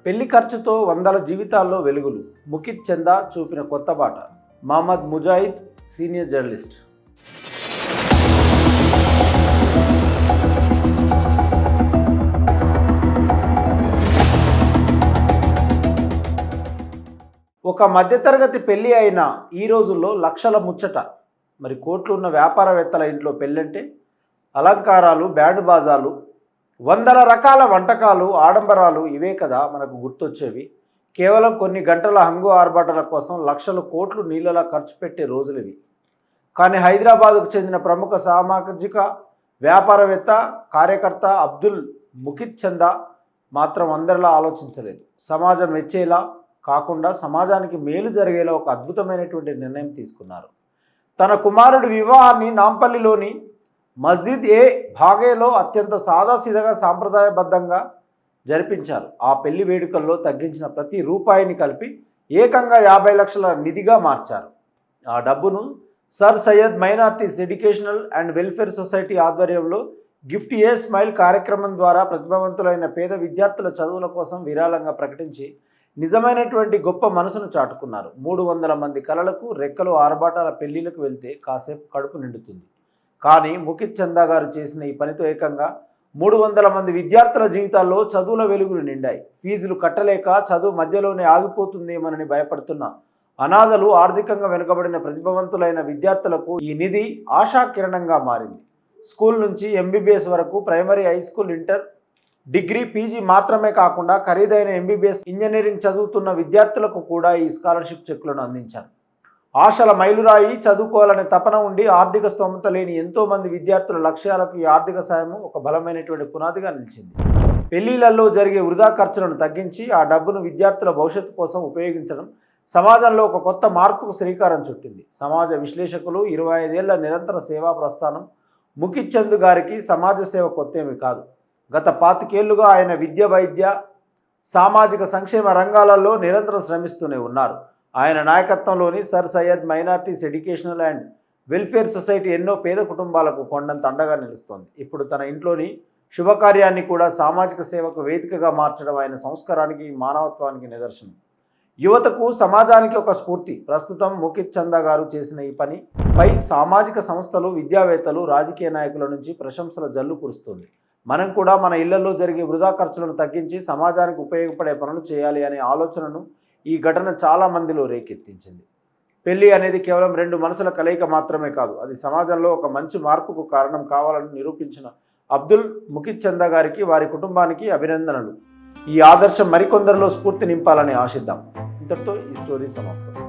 పెళ్లి ఖర్చుతో వందల జీవితాల్లో వెలుగులు. ముకిత్ చందా చూపిన కొత్త బాట. Mohammed Mujahid, senior journalist. ఒక మధ్యతరగతి పెళ్లి అయిన ఈ రోజుల్లో లక్షల ముచ్చట. మరి కోట్లు ఉన్న వ్యాపారవేత్తల ఇంట్లో పెళ్ళంటే అలంకారాలు, బ్యాండ్ బాజాలు, వందల రకాల వంటకాలు, ఆడంబరాలు ఇవే కదా మనకు గుర్తొచ్చేవి. కేవలం కొన్ని గంటల హంగు ఆర్భాటాల కోసం లక్షల కోట్లు నీళ్ళలా ఖర్చు పెట్టే రోజులు ఇవి. కానీ హైదరాబాదుకు చెందిన ప్రముఖ సామాజిక వ్యాపారవేత్త, కార్యకర్త అబ్దుల్ ముకిత్ చందా మాత్రం అందరిలా ఆలోచించలేదు. సమాజం మెచ్చేలా కాకుండా సమాజానికి మేలు జరిగేలా ఒక అద్భుతమైనటువంటి నిర్ణయం తీసుకున్నారు. తన కుమారుడి వివాహాన్ని నాంపల్లిలోని మస్జిద్ ఏ భాగేలో అత్యంత సాదాసీదగా సాంప్రదాయబద్ధంగా జరిపించారు. ఆ పెళ్లి వేడుకల్లో తగ్గించిన ప్రతి రూపాయిని కలిపి ఏకంగా 50 లక్షల నిధిగా మార్చారు. ఆ డబ్బును sir Syed minorities educational and welfare society ఆధ్వర్యంలో గిఫ్ట్ ఏ స్మైల్ కార్యక్రమం ద్వారా ప్రతిభావంతులైన పేద విద్యార్థుల చదువుల కోసం విరాళంగా ప్రకటించి నిజమైనటువంటి గొప్ప మనసును చాటుకున్నారు. 300 మంది కలలకు రెక్కలు ఆర్భాటాల పెళ్లిలకు వెళ్తే కాసేపు కడుపు నిండుతుంది. కానీ ముకిత్ చందా గారు చేసిన ఈ పనితో ఏకంగా 300 మంది విద్యార్థుల జీవితాల్లో చదువుల వెలుగులు నిండాయి. ఫీజులు కట్టలేక చదువు మధ్యలోనే ఆగిపోతుందేమోనని భయపడుతున్న అనాథలు, ఆర్థికంగా వెనుకబడిన ప్రతిభావంతులైన విద్యార్థులకు ఈ నిధి ఆశాకిరణంగా మారింది. స్కూల్ నుంచి ఎంబీబీఎస్ వరకు, primary, high school, inter, degree, PG మాత్రమే కాకుండా ఖరీదైన ఎంబీబీఎస్ ఇంజనీరింగ్ చదువుతున్న విద్యార్థులకు కూడా ఈ స్కాలర్షిప్ చెక్కులను అందించారు. ఆశల మైలురాయి, చదువుకోవాలనే తపన ఉండి ఆర్థిక స్తోమత లేని ఎంతోమంది విద్యార్థుల లక్ష్యాలకు ఈ ఆర్థిక సాయం ఒక బలమైనటువంటి పునాదిగా నిలిచింది. పెళ్లిళ్లలో జరిగే వృధా ఖర్చులను తగ్గించి ఆ డబ్బును విద్యార్థుల భవిష్యత్తు కోసం ఉపయోగించడం సమాజంలో ఒక కొత్త మార్పుకు శ్రీకారం చుట్టింది. సమాజ విశ్లేషకులు 25 ఏళ్ల నిరంతర సేవా ప్రస్థానం ముకిత్ చంద్ గారికి సమాజ సేవ కొత్తేమీ కాదు. గత 25 ఏళ్లుగా ఆయన విద్య, వైద్య, సామాజిక సంక్షేమ రంగాలలో నిరంతరం శ్రమిస్తూనే ఉన్నారు. ఆయన నాయకత్వంలోని sir Syed minorities educational and welfare society ఎన్నో పేద కుటుంబాలకు కొండంత అండగా నిలుస్తోంది. ఇప్పుడు తన ఇంట్లోని శుభకార్యాన్ని కూడా సామాజిక సేవకు వేదికగా మార్చడం ఆయన సంస్కారానికి, మానవత్వానికి నిదర్శనం. యువతకు, సమాజానికి ఒక స్ఫూర్తి. ప్రస్తుతం ముకిత్ చందా గారు చేసిన ఈ పనిపై సామాజిక సంస్థలు, విద్యావేత్తలు, రాజకీయ నాయకుల నుంచి ప్రశంసల జల్లు కురుస్తుంది. మనం కూడా మన ఇళ్లలో జరిగే వృధా ఖర్చులను తగ్గించి సమాజానికి ఉపయోగపడే పనులు చేయాలి అనే ఆలోచనను ఈ ఘటన చాలా మందిలో రేకెత్తించింది. పెళ్లి అనేది కేవలం 2 మనసుల కలయిక మాత్రమే కాదు, అది సమాజంలో ఒక మంచి మార్పుకు కారణం కావాలని నిరూపించిన అబ్దుల్ ముకిత్ చందా గారికి, వారి కుటుంబానికి అభినందనలు. ఈ ఆదర్శం మరికొందరిలో స్ఫూర్తి నింపాలని ఆశిద్దాం. ఇంతటితో ఈ స్టోరీ సమాప్తం.